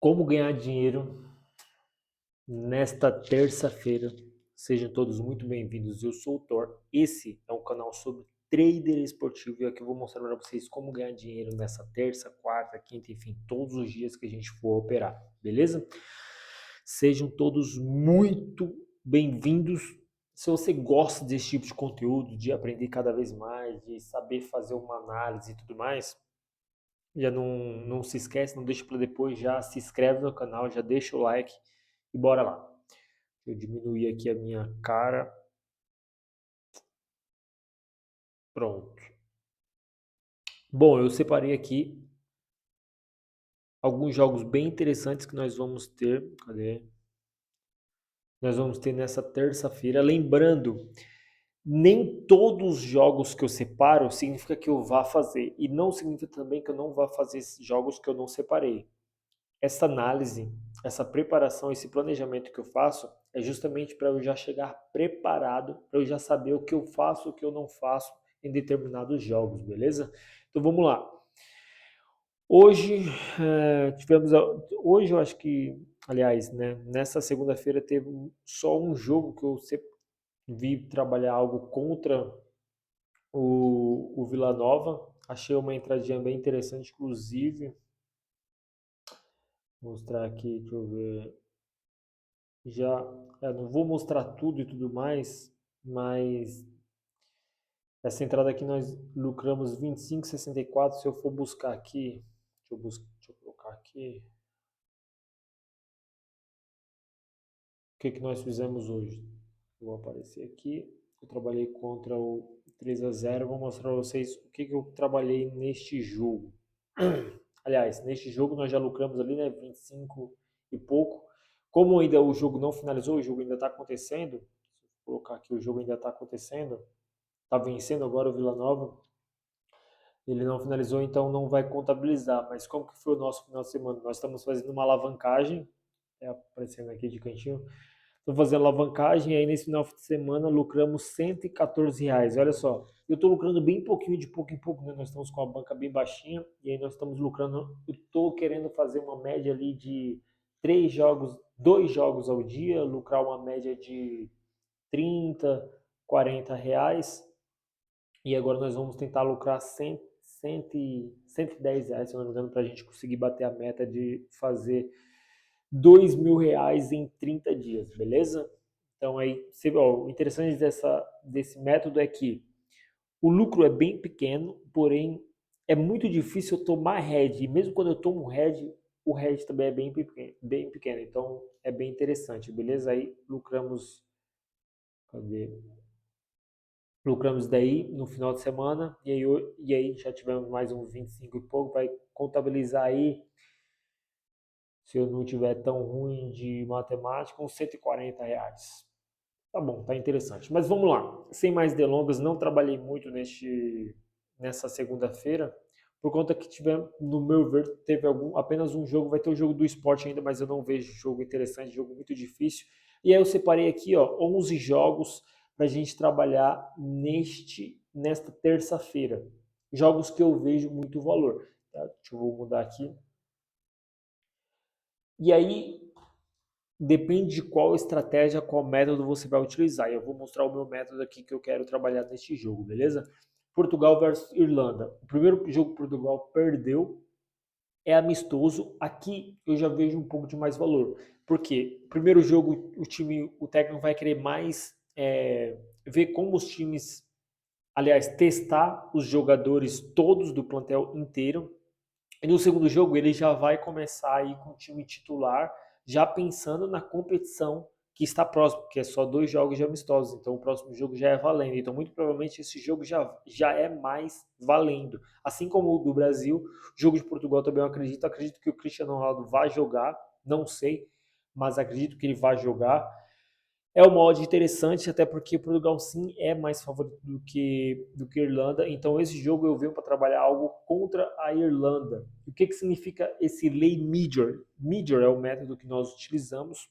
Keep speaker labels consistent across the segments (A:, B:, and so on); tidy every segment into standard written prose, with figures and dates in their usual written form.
A: Como ganhar dinheiro nesta terça-feira. Sejam todos muito bem-vindos. Eu sou o Thor. Esse é um canal sobre trader esportivo e aqui eu vou mostrar para vocês como ganhar dinheiro nessa terça, quarta, quinta, enfim, todos os dias que a gente for operar, beleza? Sejam todos muito bem-vindos. Se você gosta desse tipo de conteúdo, de aprender cada vez mais, de saber fazer uma análise e tudo mais, já não se esquece, não deixa para depois, já se inscreve no canal, já deixa o like e bora lá. Deixa eu diminuir aqui a minha cara. Pronto. Bom, eu separei aqui alguns jogos bem interessantes que nós vamos ter. Cadê? Nós vamos ter nessa terça-feira. Lembrando, nem todos os jogos que eu separo significa que eu vá fazer. E não significa também que eu não vá fazer jogos que eu não separei. Essa análise, essa preparação, esse planejamento que eu faço é justamente para eu já chegar preparado, para eu já saber o que eu faço, o que eu não faço em determinados jogos, beleza? Então vamos lá. Hoje hoje eu acho que, aliás, né, nessa segunda-feira teve só um jogo que eu vi trabalhar algo contra o Vila Nova. Achei uma entradinha bem interessante, inclusive. Vou mostrar aqui, deixa eu ver. Já, não vou mostrar tudo e tudo mais, mas essa entrada aqui nós lucramos 25,64. Se eu for buscar aqui, deixa eu colocar aqui, o que que nós fizemos hoje? Vou aparecer aqui. Eu trabalhei contra o 3-0. Vou mostrar para vocês o que que eu trabalhei neste jogo. Aliás, neste jogo nós já lucramos ali, né, 25 e pouco. Como ainda o jogo não finalizou, o jogo ainda está acontecendo. Vou colocar aqui, o jogo ainda está acontecendo. Está vencendo agora o Vila Nova. Ele não finalizou, então não vai contabilizar. Mas como que foi o nosso final de semana? Nós estamos fazendo uma alavancagem, aparecendo aqui de cantinho. Estou fazendo alavancagem e aí nesse final de semana lucramos R$ 114. Olha só, eu estou lucrando bem pouquinho, de pouco em pouco, né? Nós estamos com a banca bem baixinha e aí nós estamos lucrando. Eu estou querendo fazer uma média ali de 3 jogos, 2 jogos ao dia, lucrar uma média de 30, R$ 40. E agora nós vamos tentar lucrar 110 reais, se não me engano, para a gente conseguir bater a meta de fazer R$ 2.000 em 30 dias, beleza? Então aí, ó, o interessante desse método é que o lucro é bem pequeno, porém é muito difícil eu tomar head. E mesmo quando eu tomo head, o head também é bem pequeno, bem pequeno. Então é bem interessante, beleza? Aí lucramos, cadê? Lucramos daí no final de semana e aí já tivemos mais uns 25 e pouco, vai contabilizar aí, se eu não tiver tão ruim de matemática, uns R$ 140. Tá bom, tá interessante. Mas vamos lá, sem mais delongas, não trabalhei muito nessa segunda-feira, por conta que no meu ver, teve apenas um jogo, vai ter o jogo do esporte ainda, mas eu não vejo jogo interessante, jogo muito difícil. E aí eu separei aqui, ó, 11 jogos para a gente trabalhar nesta terça-feira. Jogos que eu vejo muito valor. Tá? Deixa eu mudar aqui. E aí, depende de qual estratégia, qual método você vai utilizar. Eu vou mostrar o meu método aqui que eu quero trabalhar neste jogo, beleza? Portugal versus Irlanda. O primeiro jogo Portugal perdeu, é amistoso. Aqui eu já vejo um pouco de mais valor. Porque primeiro jogo o técnico vai querer mais ver como os times, aliás, testar os jogadores todos do plantel inteiro. E no segundo jogo ele já vai começar aí com o time titular, já pensando na competição que está próximo, porque é só 2 jogos de amistosos, então o próximo jogo já é valendo. Então, muito provavelmente, esse jogo já é mais valendo. Assim como o do Brasil, o jogo de Portugal também eu acredito. Acredito que o Cristiano Ronaldo vai jogar, não sei, mas acredito que ele vai jogar. É uma odd interessante, até porque Portugal sim é mais favorito do que Irlanda. Então esse jogo eu venho para trabalhar algo contra a Irlanda. O que significa esse lay major? Major é o método que nós utilizamos.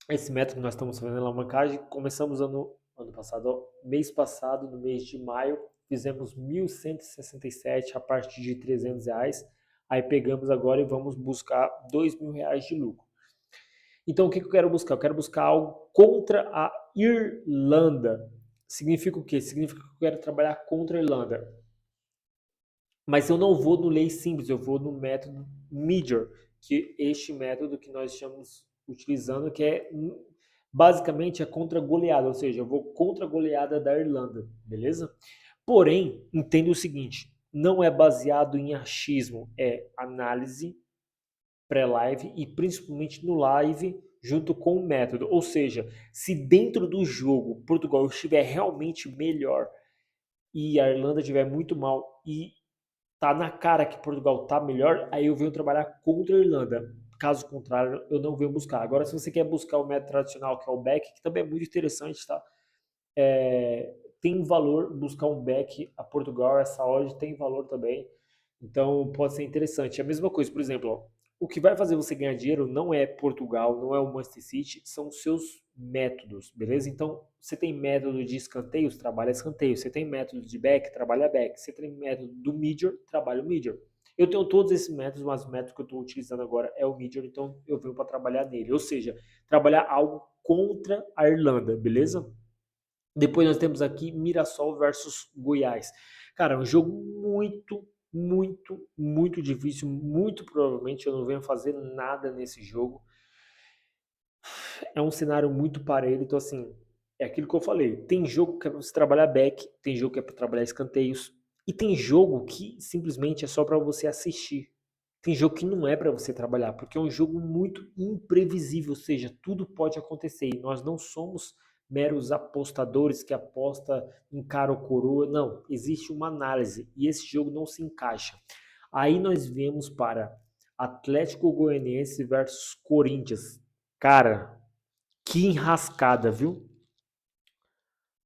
A: Esse método que nós estamos fazendo na alavancagem, começamos ano passado, mês passado, no mês de maio, fizemos 1.167 a partir de R$ 300. Aí pegamos agora e vamos buscar R$ 2.000 de lucro. Então, o que eu quero buscar? Eu quero buscar algo contra a Irlanda. Significa o quê? Significa que eu quero trabalhar contra a Irlanda. Mas eu não vou no lei simples, eu vou no método Major, que é este método que nós estamos utilizando, que é basicamente é contra goleada, ou seja, eu vou contra a goleada da Irlanda, beleza? Porém, entenda o seguinte, não é baseado em achismo, é análise pré-live e principalmente no live junto com o método. Ou seja, se dentro do jogo Portugal estiver realmente melhor e a Irlanda estiver muito mal e tá na cara que Portugal tá melhor, aí eu venho trabalhar contra a Irlanda. Caso contrário, eu não venho buscar. Agora, se você quer buscar o método tradicional, que é o back, que também é muito interessante, tá? Tem valor buscar um back a Portugal, essa odd tem valor também. Então, pode ser interessante. É a mesma coisa, por exemplo, ó, o que vai fazer você ganhar dinheiro não é Portugal, não é o Manchester City, são os seus métodos, beleza? Então, você tem método de escanteios, trabalha escanteio. Você tem método de back, trabalha back. Você tem método do Major, trabalha o Major. Eu tenho todos esses métodos, mas o método que eu estou utilizando agora é o Major, então eu venho para trabalhar nele. Ou seja, trabalhar algo contra a Irlanda, beleza? Depois nós temos aqui Mirassol versus Goiás. Cara, é um jogo muito difícil. Muito provavelmente eu não venho fazer nada nesse jogo. É um cenário muito parelho, então assim, é aquilo que eu falei. Tem jogo que é pra você trabalhar back, tem jogo que é para trabalhar escanteios, e tem jogo que simplesmente é só para você assistir. Tem jogo que não é para você trabalhar, porque é um jogo muito imprevisível, ou seja, tudo pode acontecer. E nós não somos meros apostadores que aposta em cara ou coroa, não. Existe uma análise e esse jogo não se encaixa. Aí nós viemos para Atlético Goianiense versus Corinthians. Cara, que enrascada, viu?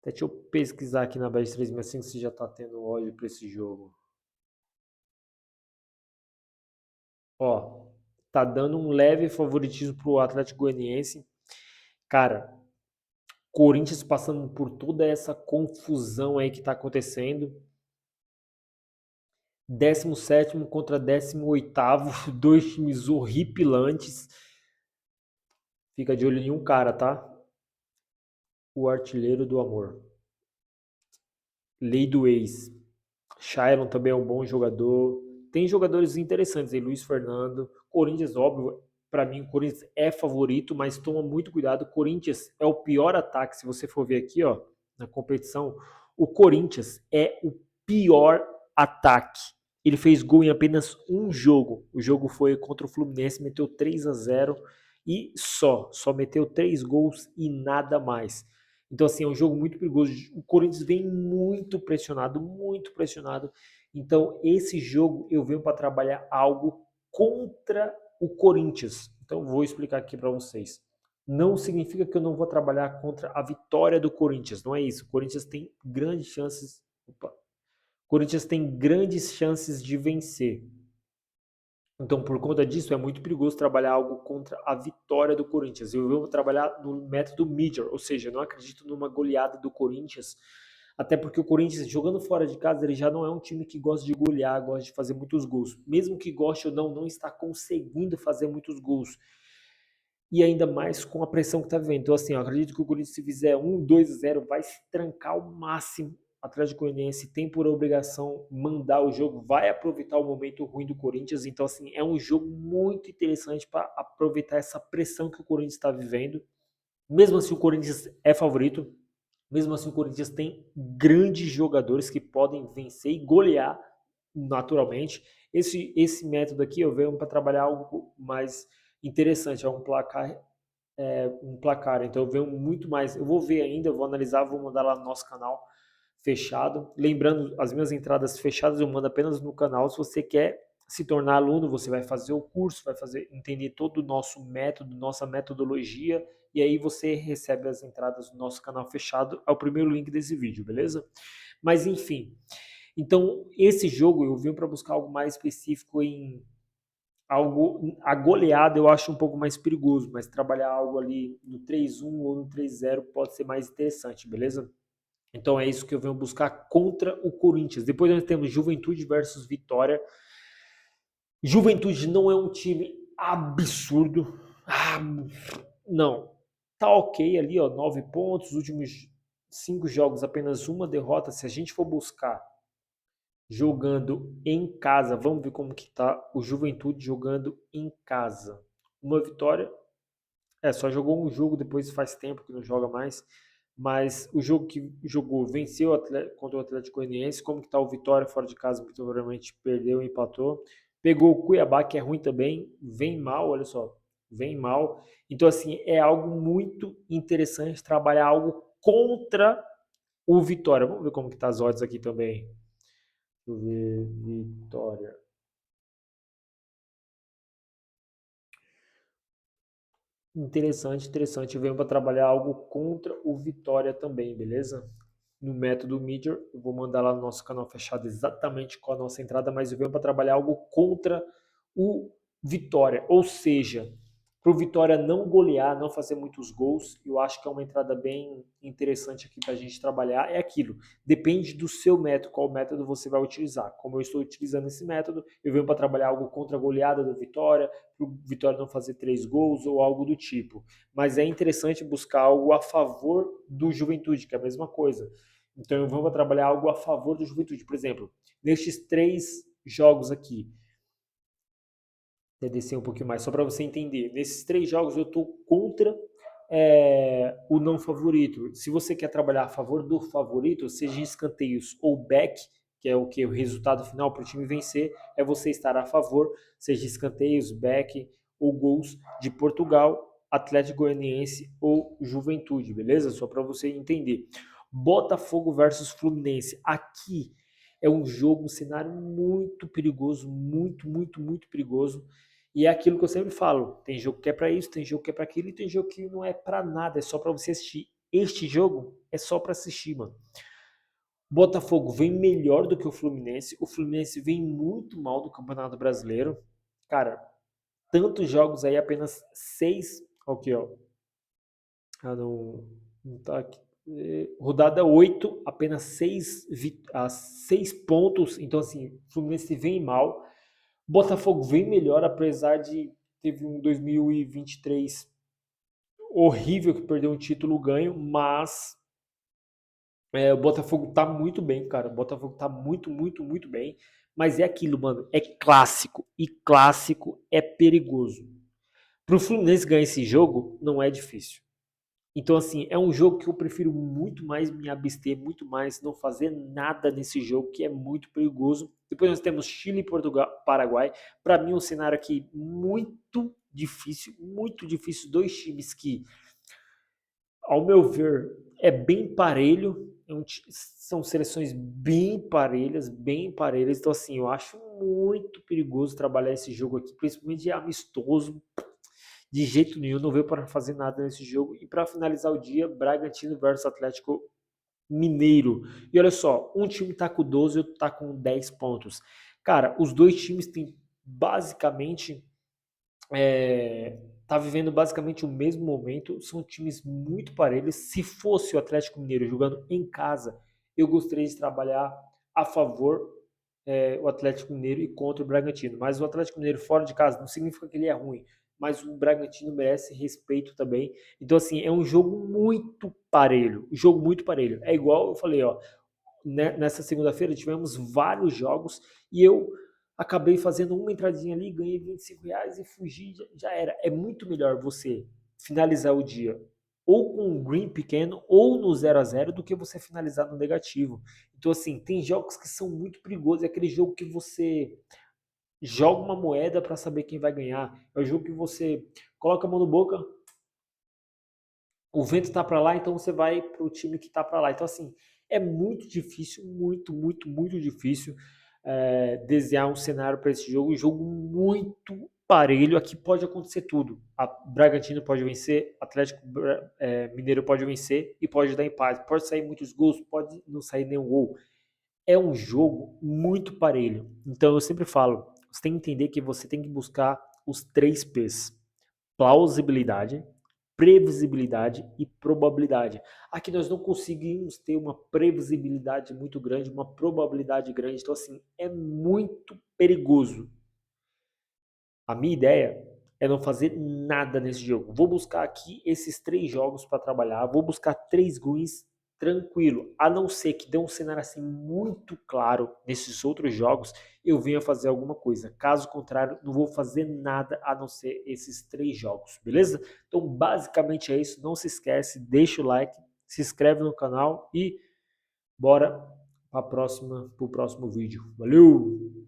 A: Até deixa eu pesquisar aqui na Bet365 se já tá tendo ódio para esse jogo. Ó, tá dando um leve favoritismo pro Atlético Goianiense. Cara, Corinthians passando por toda essa confusão aí que tá acontecendo. 17º contra 18º, dois times horripilantes. Fica de olho em um cara, tá? O artilheiro do amor. Lei do ex. Shailon também é um bom jogador. Tem jogadores interessantes aí, Luiz Fernando. Corinthians, óbvio, para mim o Corinthians é favorito, mas toma muito cuidado. O Corinthians é o pior ataque, se você for ver aqui, ó, na competição. O Corinthians é o pior ataque. Ele fez gol em apenas um jogo. O jogo foi contra o Fluminense, meteu 3-0 e só meteu 3 gols e nada mais. Então, assim, é um jogo muito perigoso. O Corinthians vem muito pressionado, muito pressionado. Então, esse jogo eu venho para trabalhar algo contra o Corinthians. Então, vou explicar aqui para vocês. Não significa que eu não vou trabalhar contra a vitória do Corinthians, não é isso. O Corinthians tem grandes chances. Opa, Corinthians tem grandes chances de vencer. Então, por conta disso, é muito perigoso trabalhar algo contra a vitória do Corinthians. Eu vou trabalhar no método Major, ou seja, eu não acredito numa goleada do Corinthians, até porque o Corinthians, jogando fora de casa, ele já não é um time que gosta de golear, gosta de fazer muitos gols. Mesmo que goste ou não está conseguindo fazer muitos gols. E ainda mais com a pressão que está vivendo. Então, assim, eu acredito que o Corinthians, se fizer 1-2-0, vai se trancar ao máximo. O Atlético Goianiense tem por obrigação mandar o jogo, vai aproveitar o momento ruim do Corinthians. Então, assim, é um jogo muito interessante para aproveitar essa pressão que o Corinthians está vivendo. Mesmo assim, o Corinthians é favorito. Mesmo assim, o Corinthians tem grandes jogadores que podem vencer e golear naturalmente. Esse método aqui eu venho para trabalhar algo mais interessante, é um placar. Então eu venho muito mais. Eu vou ver ainda, eu vou analisar, vou mandar lá no nosso canal fechado. Lembrando, as minhas entradas fechadas eu mando apenas no canal. Se você quer se tornar aluno, você vai fazer o curso, vai entender todo o nosso método, nossa metodologia, e aí você recebe as entradas do nosso canal fechado. É o primeiro link desse vídeo, beleza? Mas enfim, então esse jogo eu vim para buscar algo mais específico em algo, a goleada eu acho um pouco mais perigoso, mas trabalhar algo ali no 3-1 ou no 3-0 pode ser mais interessante, beleza? Então é isso que eu venho buscar contra o Corinthians. Depois nós temos Juventude versus Vitória. Juventude não é um time absurdo. Ah, não. Tá ok ali, ó, 9 pontos, últimos 5 jogos, apenas uma derrota. Se a gente for buscar jogando em casa, vamos ver como que tá o Juventude jogando em casa. Uma vitória, só jogou um jogo, depois faz tempo que não joga mais. Mas o jogo que jogou, venceu contra o Atlético Goianiense. Como que tá o Vitória fora de casa? Provavelmente perdeu, empatou. Pegou o Cuiabá, que é ruim também, vem mal, olha só, vem mal. Então, assim, é algo muito interessante trabalhar algo contra o Vitória. Vamos ver como que tá as odds aqui também. Deixa eu ver, Vitória. Interessante, interessante. Venho para trabalhar algo contra o Vitória também, beleza? No método Meteor, eu vou mandar lá no nosso canal fechado exatamente qual a nossa entrada, mas eu venho para trabalhar algo contra o Vitória. Ou seja, para o Vitória não golear, não fazer muitos gols, eu acho que é uma entrada bem interessante aqui para a gente trabalhar. É aquilo, depende do seu método, qual método você vai utilizar. Como eu estou utilizando esse método, eu venho para trabalhar algo contra a goleada do Vitória, para o Vitória não fazer 3 gols ou algo do tipo. Mas é interessante buscar algo a favor do Juventude, que é a mesma coisa. Então eu vou trabalhar algo a favor do Juventude. Por exemplo, nestes 3 jogos aqui, descer um pouquinho mais, só para você entender. Nesses 3 jogos eu estou contra o não favorito. Se você quer trabalhar a favor do favorito, seja em escanteios ou back, que é o que o resultado final para o time vencer, é você estar a favor, seja escanteios, back ou gols de Portugal, Atlético Goianiense ou Juventude, beleza? Só para você entender. Botafogo versus Fluminense. Aqui é um jogo, um cenário muito perigoso, muito, muito, muito perigoso. E é aquilo que eu sempre falo, tem jogo que é para isso, tem jogo que é para aquilo e tem jogo que não é para nada, é só para você assistir. Este jogo é só para assistir, mano. Botafogo vem melhor do que o Fluminense vem muito mal do Campeonato Brasileiro. Cara, tantos jogos aí, apenas 6, aqui ó, não tá aqui. Rodada 8, apenas 6 pontos, então assim, o Fluminense vem mal. Botafogo vem melhor, apesar de teve um 2023 horrível que perdeu um título ganho, mas o Botafogo tá muito bem, cara. O Botafogo tá muito, muito, muito bem. Mas é aquilo, mano. É clássico. E clássico é perigoso. Pro Fluminense ganhar esse jogo, não é difícil. Então, assim, é um jogo que eu prefiro muito mais me abster, muito mais não fazer nada nesse jogo, que é muito perigoso. Depois nós temos Chile, Portugal, Paraguai. Para mim, um cenário aqui muito difícil, muito difícil. Dois times que, ao meu ver, é bem parelho. São seleções bem parelhas, bem parelhas. Então, assim, eu acho muito perigoso trabalhar esse jogo aqui, principalmente de amistoso. De jeito nenhum, não veio para fazer nada nesse jogo. E para finalizar o dia, Bragantino versus Atlético Mineiro. E olha só, um time tá com 12 e outro tá com 10 pontos. Cara, os dois times têm basicamente tá vivendo basicamente o mesmo momento, são times muito parelhos. Se fosse o Atlético Mineiro jogando em casa, eu gostaria de trabalhar a favor o Atlético Mineiro e contra o Bragantino. Mas o Atlético Mineiro fora de casa não significa que ele é ruim, mas o Bragantino merece respeito também. Então, assim, é um jogo muito parelho. Jogo muito parelho. É igual eu falei, ó, nessa segunda-feira tivemos vários jogos e eu acabei fazendo uma entradinha ali, ganhei R$ 25 e fugi, já era. É muito melhor você finalizar o dia ou com um green pequeno ou no 0-0 do que você finalizar no negativo. Então, assim, tem jogos que são muito perigosos. É aquele jogo que você joga uma moeda para saber quem vai ganhar. É o jogo que você coloca a mão no boca, o vento está para lá, então você vai para o time que está para lá. Então, assim, é muito difícil, muito, muito, muito difícil desenhar um cenário para esse jogo. Um jogo muito parelho. Aqui pode acontecer tudo. A Bragantino pode vencer, Atlético Mineiro pode vencer e pode dar empate. Pode sair muitos gols, pode não sair nenhum gol. É um jogo muito parelho. Então, eu sempre falo, você tem que entender que você tem que buscar os 3 P's. Plausibilidade, previsibilidade e probabilidade. Aqui nós não conseguimos ter uma previsibilidade muito grande, uma probabilidade grande, então assim, é muito perigoso. A minha ideia é não fazer nada nesse jogo. Vou buscar aqui esses 3 jogos para trabalhar, vou buscar 3 greens tranquilo, a não ser que dê um cenário assim muito claro nesses outros jogos, eu venha fazer alguma coisa. Caso contrário, não vou fazer nada a não ser esses 3 jogos, beleza? Então, basicamente é isso. Não se esquece, deixa o like, se inscreve no canal e bora para o próximo vídeo. Valeu!